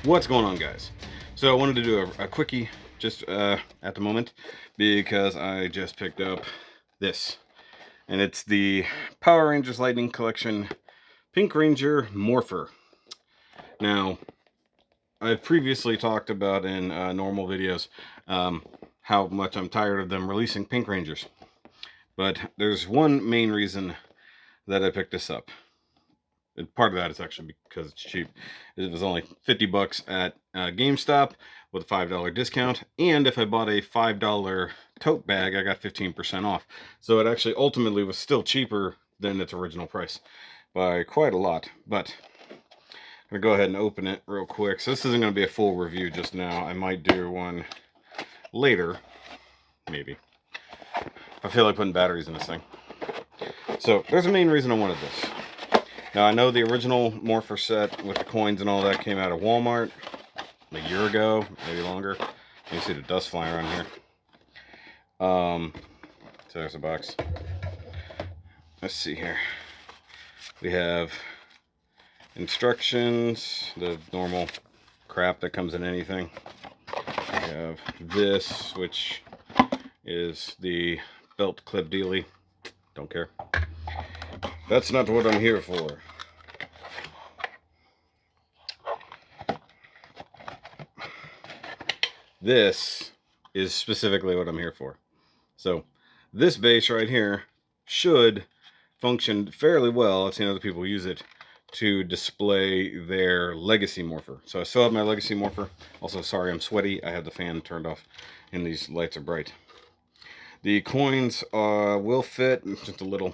What's going on, guys? So I wanted to do a quickie just at the moment because I just picked up this, and it's the Power Rangers Lightning Collection Pink Ranger Morpher. Now, I've previously talked about in normal videos how much I'm tired of them releasing Pink Rangers, but there's one main reason that I picked this up. And part of that is actually because it's cheap. It was only 50 bucks at GameStop with a $5 discount, and if I bought a $5 tote bag, I got 15% off. So it actually ultimately was still cheaper than its original price by quite a lot. But I'm gonna go ahead and open it real quick. So this isn't gonna be a full review just now. I might do one later, maybe. I feel like putting batteries in this thing. So there's a main reason I wanted this. Now, I know the original Morpher set with the coins and all that came out of Walmart a year ago, maybe longer. You can see the dust flying around here. So there's a box. Let's see here. We have instructions, the normal crap that comes in anything. We have this, which is the belt clip dealy. Don't care. That's not what I'm here for. This is specifically what I'm here for. So this base right here should function fairly well. I've seen other people use it to display their Legacy Morpher. So I still have my Legacy Morpher. Also, sorry, I'm sweaty. I had the fan turned off and these lights are bright. The coins will fit. Just a little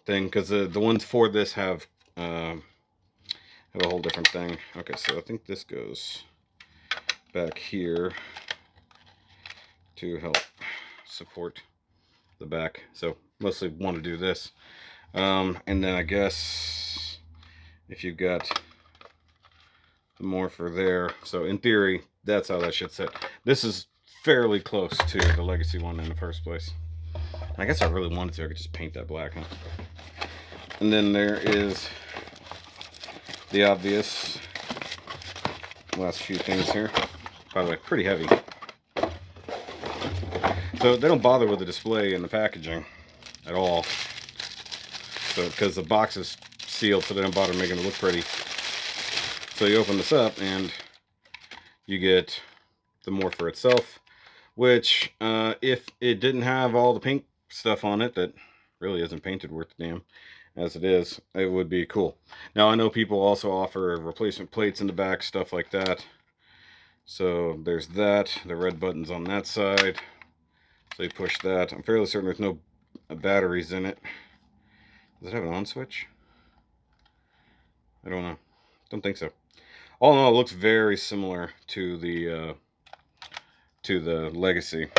thing, because the ones for this have a whole different thing. Okay, so I think this goes back here to help support the back. So mostly want to do this, and then I guess if you've got the Morpher there, so in theory that's how that should sit. This is fairly close to the Legacy one in the first place. I guess I really wanted to, I could just paint that black, huh? And then there is the obvious last few things here. By the way, pretty heavy. So they don't bother with the display and the packaging at all. So because the box is sealed, so they don't bother making it look pretty. So you open this up and you get the Morpher itself, which if it didn't have all the pink stuff on it that really isn't painted worth a damn as it is, it would be cool. Now I know people also offer replacement plates in the back, stuff like that. So there's that. The red button's on that side, so you push that. I'm fairly certain there's no batteries in it. Does it have an on switch? I don't know. Don't think so. All in all, it looks very similar to the Legacy.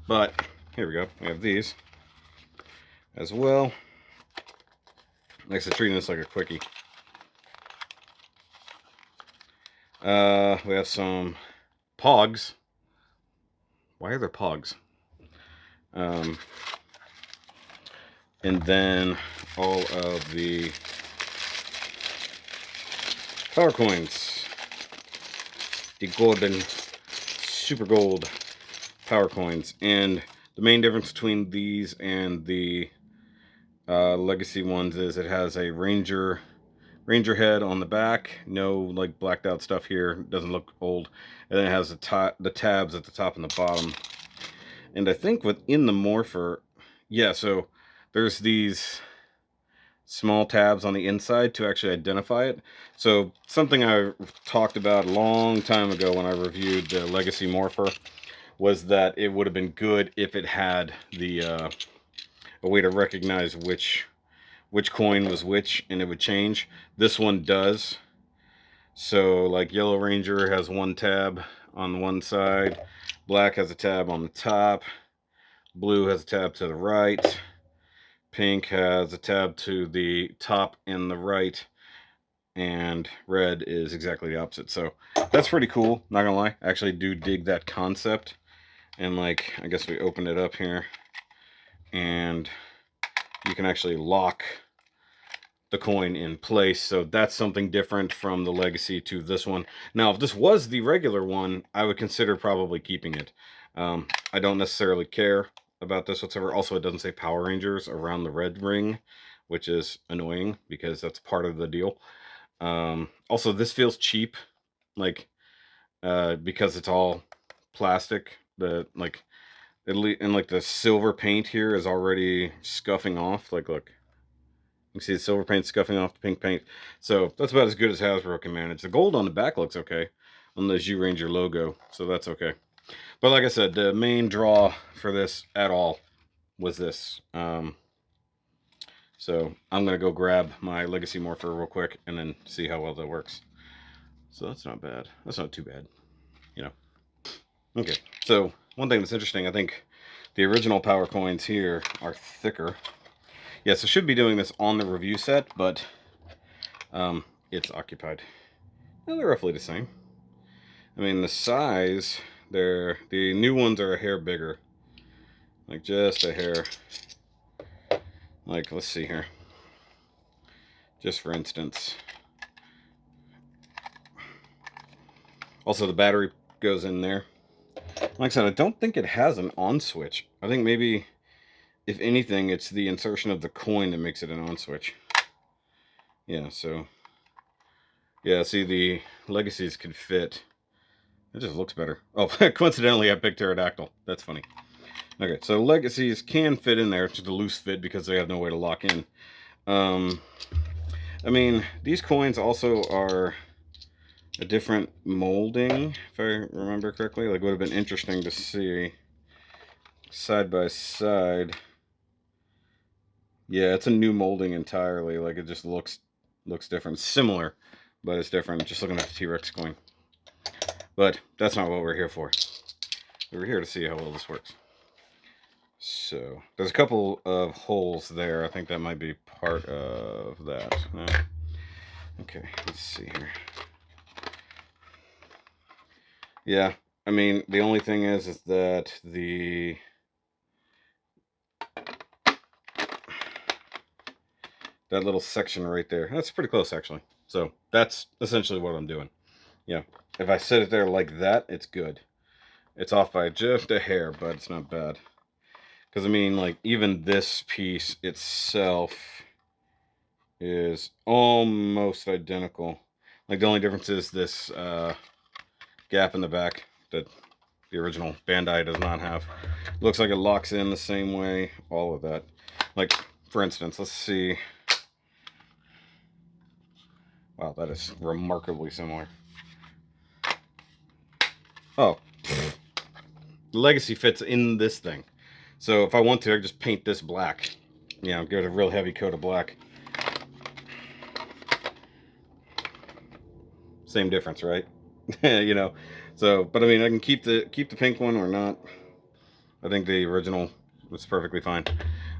But here we go. We have these as well. Next to treating this like a quickie. We have some pogs. Why are there pogs? And then all of the power coins. The golden, super gold power coins. And the main difference between these and the Legacy ones is it has a Ranger head on the back, no like blacked out stuff here, doesn't look old, and then it has the tabs at the top and the bottom. And I think within the Morpher, yeah, so there's these small tabs on the inside to actually identify it. So something I talked about a long time ago when I reviewed the Legacy Morpher was that it would have been good if it had the a way to recognize which coin was which, and it would change. This one does. So like Yellow Ranger has one tab on one side, black has a tab on the top, blue has a tab to the right, pink has a tab to the top and the right, and red is exactly the opposite. So that's pretty cool, not gonna lie. I actually do dig that concept. And like, I guess we open it up here and you can actually lock the coin in place. So that's something different from the Legacy to this one. Now, if this was the regular one, I would consider probably keeping it. I don't necessarily care about this whatsoever. Also, it doesn't say Power Rangers around the red ring, which is annoying because that's part of the deal. Also, this feels cheap, like because it's all plastic. And like the silver paint here is already scuffing off. Like, look, you can see the silver paint scuffing off the pink paint. So that's about as good as Hasbro can manage. The gold on the back looks okay on the Zyuranger logo, so that's okay. But like I said, the main draw for this at all was this. So I'm going to go grab my Legacy Morpher real quick and then see how well that works. So that's not bad. That's not too bad, you know. Okay, so one thing that's interesting, I think the original power coins here are thicker. Yes, I should be doing this on the review set, but it's occupied. Well, they're roughly the same. I mean, the size, the new ones are a hair bigger. Like, just a hair. Like, let's see here. Just for instance. Also, the battery goes in there. Like I said, I don't think it has an on switch. I think maybe, if anything, it's the insertion of the coin that makes it an on switch. Yeah, so... yeah, see, the Legacies could fit. It just looks better. Oh, coincidentally, I picked Pterodactyl. That's funny. Okay, so Legacies can fit in there. It's just a loose fit because they have no way to lock in. I mean, these coins also are a different molding, if I remember correctly. Like, would have been interesting to see side by side. Yeah, it's a new molding entirely. Like, it just looks different. Similar, but it's different. Just looking at the T-Rex coin. But that's not what we're here for. We're here to see how well this works. So, there's a couple of holes there. I think that might be part of that. No. Okay, let's see here. Yeah, I mean, the only thing is that that little section right there, that's pretty close, actually. So, that's essentially what I'm doing. Yeah, if I set it there like that, it's good. It's off by just a hair, but it's not bad. Because, I mean, like, even this piece itself is almost identical. Like, the only difference is this gap in the back that the original Bandai does not have. Looks like it locks in the same way, all of that. Like, for instance, let's see. Wow, that is remarkably similar. Oh, the Legacy fits in this thing. So if I want to, I can just paint this black. You know, give it a real heavy coat of black. Same difference, right? You know. So, but I mean, I can keep the pink one or not. I think the original was perfectly fine.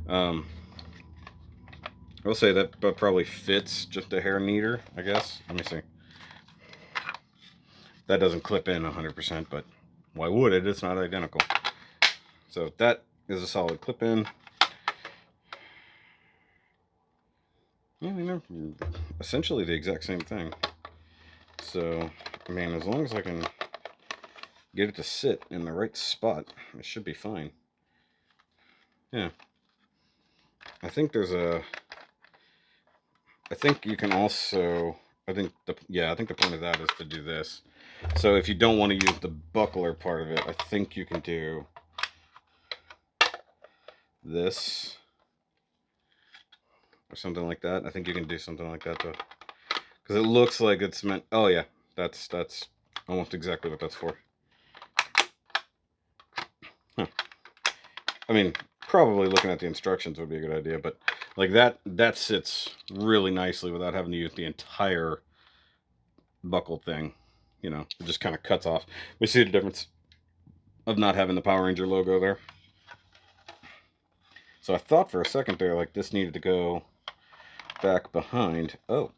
I will say that probably fits just a hair neater, I guess. Let me see. That doesn't clip in 100%, but why would it? It's not identical. So that is a solid clip in. Yeah, you know, essentially the exact same thing. So, I mean, as long as I can get it to sit in the right spot, it should be fine. Yeah. I think there's a... I think you can also... I think the point of that is to do this. So if you don't want to use the buckler part of it, I think you can do this or something like that. I think you can do something like that though, because it looks like it's meant... oh yeah, that's almost exactly what that's for. Huh. I mean, probably looking at the instructions would be a good idea, but like that sits really nicely without having to use the entire buckle thing. You know, it just kind of cuts off. We see the difference of not having the Power Ranger logo there. So I thought for a second there, like, this needed to go back behind. Oh,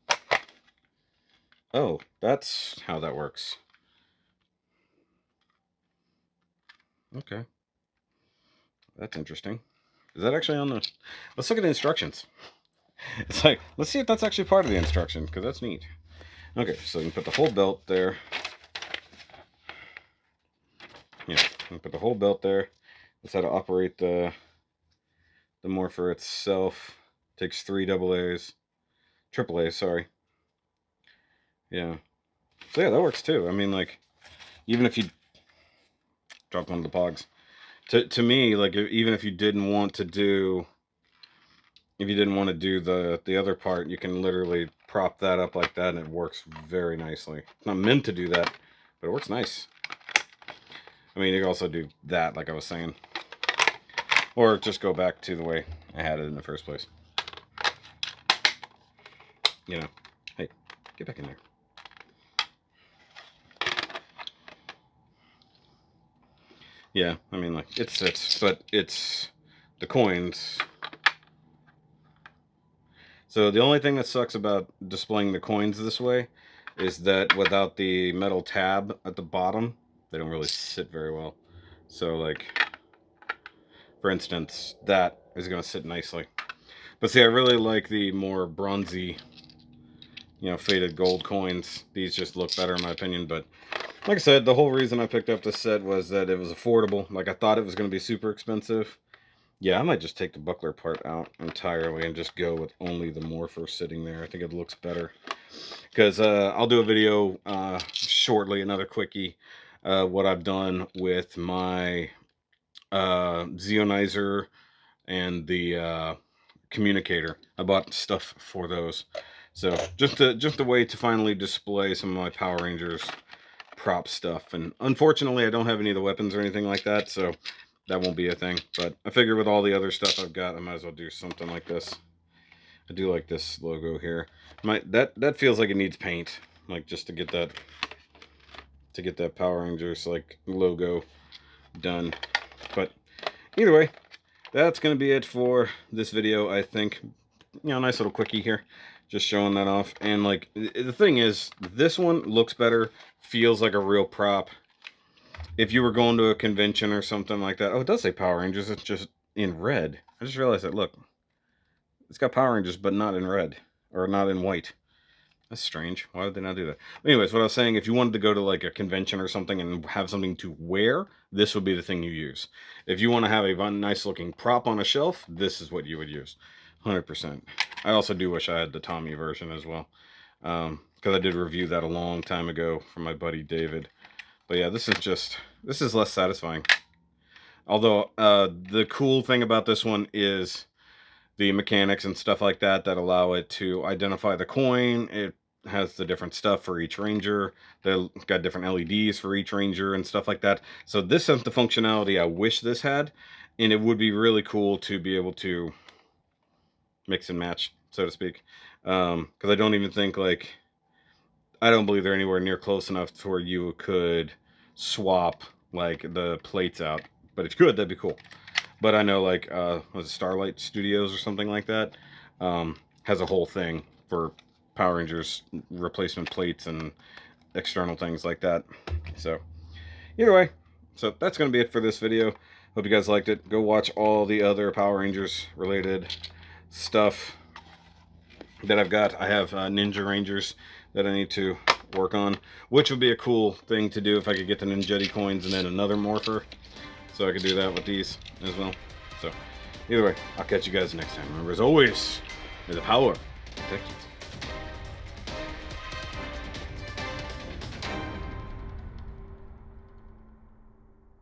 that's how that works. Okay, that's interesting. Is that actually on the... let's look at the instructions. It's like, let's see if that's actually part of the instruction, because that's neat. Okay, so you can put the whole belt there. Yeah, you can put the whole belt there. That's how to operate the morpher itself. Takes 3 AA's. AAA, sorry. Yeah. So yeah, that works too. I mean, like, even if you drop one of the pogs, to me, like, even if you didn't want to do, the other part, you can literally prop that up like that, and it works very nicely. It's not meant to do that, but it works nice. I mean, you can also do that, like I was saying, or just go back to the way I had it in the first place. You know, hey, get back in there. Yeah, I mean, like, it sits, but it's the coins. So the only thing that sucks about displaying the coins this way is that without the metal tab at the bottom, they don't really sit very well. So, like, for instance, that is going to sit nicely. But see, I really like the more bronzy, you know, faded gold coins. These just look better in my opinion, but like I said, the whole reason I picked up this set was that it was affordable. Like, I thought it was going to be super expensive. Yeah, I might just take the buckler part out entirely and just go with only the morpher sitting there. I think it looks better. Because I'll do a video shortly, another quickie, what I've done with my Zeonizer and the communicator. I bought stuff for those. So just a way to finally display some of my Power Rangers prop stuff. And unfortunately, I don't have any of the weapons or anything like that, so that won't be a thing. But I figure with all the other stuff I've got, I might as well do something like this. I do like this logo here. That feels like it needs paint, like, just to get that Power Rangers like logo done. But either way, that's gonna be it for this video. I think, you know, nice little quickie here, just showing that off. And like, the thing is, this one looks better, feels like a real prop. If you were going to a convention or something like that, oh, it does say Power Rangers. It's just in red. I just realized that. Look, it's got Power Rangers, but not in red, or not in white. That's strange. Why would they not do that? Anyways, what I was saying, if you wanted to go to like a convention or something and have something to wear, this would be the thing you use. If you want to have a nice looking prop on a shelf, this is what you would use. 100%. I also do wish I had the Tommy version as well, because I did review that a long time ago for my buddy David. But yeah, this is less satisfying. Although the cool thing about this one is the mechanics and stuff like that allow it to identify the coin. It has the different stuff for each ranger. They've got different LEDs for each ranger and stuff like that. So this has the functionality I wish this had, and it would be really cool to be able to mix and match, so to speak. Because I don't even think, like, I don't believe they're anywhere near close enough to where you could swap like the plates out. But if you could, that'd be cool. But I know, like, was it Starlight Studios or something like that, has a whole thing for Power Rangers replacement plates and external things like that. So either way, so that's going to be it for this video. Hope you guys liked it. Go watch all the other Power Rangers related stuff that I've got. I have Ninja Rangers that I need to work on, which would be a cool thing to do if I could get the Ninjetti coins and then another morpher. So I could do that with these as well. So either way, I'll catch you guys next time. Remember, as always, may the power protect you.